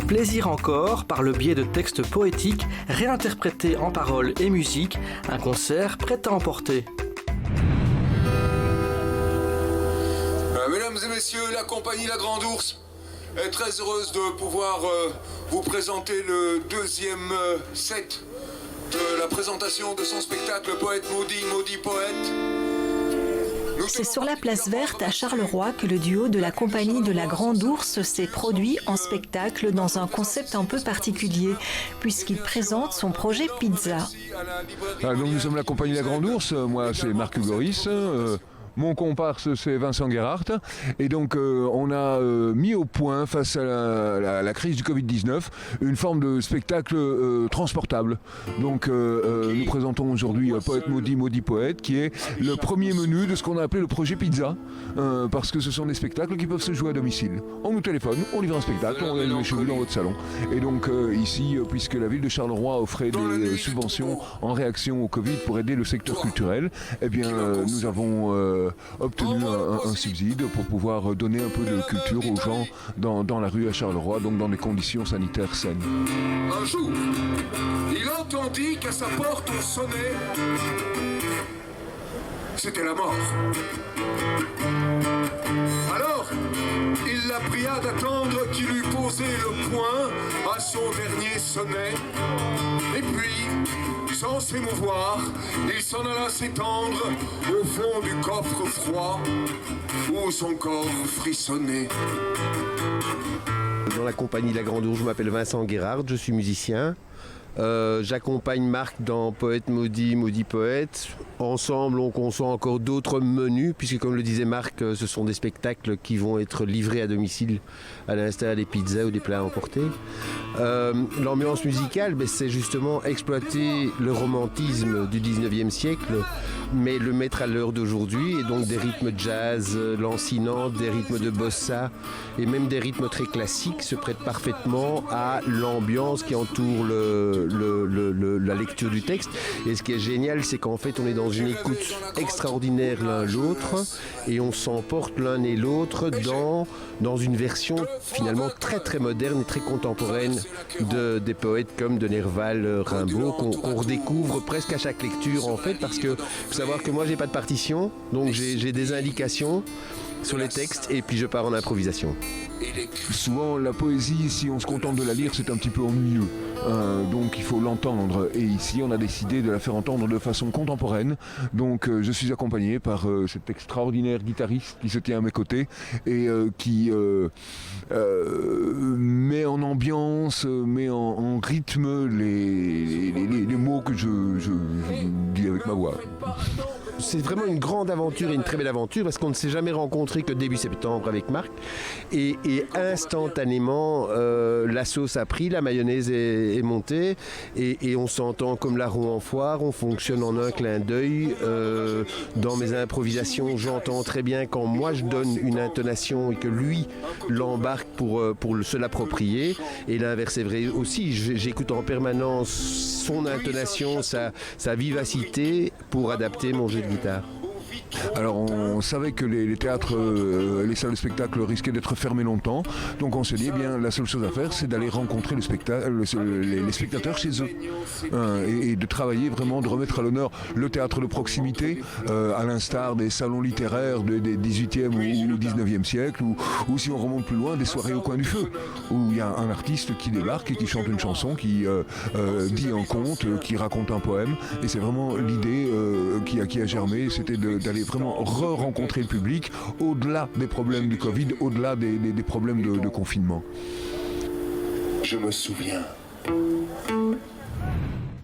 Plaisir encore, par le biais de textes poétiques réinterprétés en paroles et musique, un concert prêt à emporter. Mesdames et messieurs, la compagnie La Grande Ourse est très heureuse de pouvoir vous présenter le deuxième set de la présentation de son spectacle Poète Maudit, Maudit Poète. C'est sur la place verte à Charleroi que le duo de la compagnie de La Grande Ourse s'est produit en spectacle dans un concept un peu particulier, puisqu'il présente son projet Pizza. Donc nous sommes la compagnie La Grande Ourse, moi c'est Marc Hugoris. Mon comparse, c'est Vincent Guérard. Et donc, on a mis au point, face à la crise du Covid-19, une forme de spectacle transportable. Donc, nous présentons aujourd'hui Poète Maudit, Maudit Poète, qui est le premier menu de ce qu'on a appelé le projet Pizza. Parce que ce sont des spectacles qui peuvent se jouer à domicile. On nous téléphone, on livre un spectacle, on est chez vous dans votre salon. Et donc, ici, puisque la ville de Charleroi offrait des subventions en réaction au Covid pour aider le secteur culturel, eh bien, nous avons obtenu un subside pour pouvoir donner un peu de culture aux gens dans la rue à Charleroi, donc dans des conditions sanitaires saines. Un jour, il entendit qu'à sa porte on sonnait. C'était la mort. Alors, il la pria d'attendre qu'il eût posé le poing à son dernier sonnet. Et puis, sans s'émouvoir, il s'en alla s'étendre au fond du coffre froid où son corps frissonnait. Dans la compagnie La Grande Ourse, je m'appelle Vincent Guérard, je suis musicien. J'accompagne Marc dans Poète Maudit, Maudit Poète. Ensemble, on conçoit encore d'autres menus, puisque comme le disait Marc, ce sont des spectacles qui vont être livrés à domicile, à l'instar des pizzas ou des plats à emporter. L'ambiance musicale, c'est justement exploiter le romantisme du 19e siècle, mais le mettre à l'heure d'aujourd'hui, et donc des rythmes jazz lancinants, des rythmes de bossa, et même des rythmes très classiques se prêtent parfaitement à l'ambiance qui entoure la lecture du texte. Et ce qui est génial, c'est qu'en fait on est dans une écoute extraordinaire l'un l'autre et on s'emporte l'un et l'autre dans une version finalement très très moderne et très contemporaine des poètes comme de Nerval, Rimbaud, qu'on redécouvre presque à chaque lecture en fait, parce que faut savoir que moi j'ai pas de partition, donc j'ai des indications sur les textes et puis je pars en improvisation. Souvent la poésie, si on se contente de la lire, c'est un petit peu ennuyeux, donc il faut l'entendre, et ici on a décidé de la faire entendre de façon contemporaine. Donc je suis accompagné par cet extraordinaire guitariste qui se tient à mes côtés et qui met en ambiance, met en rythme les mots que je dis avec ma voix. C'est vraiment une grande aventure et une très belle aventure parce qu'on ne s'est jamais rencontré que début septembre avec Marc et instantanément la sauce a pris, la mayonnaise est montée et on s'entend comme la roue en foire, on fonctionne en un clin d'œil. Dans mes improvisations, j'entends très bien quand moi je donne une intonation et que lui l'embarque pour se l'approprier, et l'inverse est vrai aussi. J'écoute en permanence son intonation, sa vivacité pour adapter mon jeu de guitare. Alors on savait que les théâtres, les salles de spectacle risquaient d'être fermées longtemps, donc on s'est dit, eh bien, la seule chose à faire, c'est d'aller rencontrer les spectateurs chez eux, et de travailler vraiment, de remettre à l'honneur le théâtre de proximité, à l'instar des salons littéraires des 18e ou 19e siècle, ou si on remonte plus loin, des soirées au coin du feu, où il y a un artiste qui débarque et qui chante une chanson, qui dit un conte, qui raconte un poème, et c'est vraiment l'idée qui a germé, c'était d'aller vraiment re-rencontrer le public au-delà des problèmes du Covid, au-delà des problèmes de confinement. Je me souviens.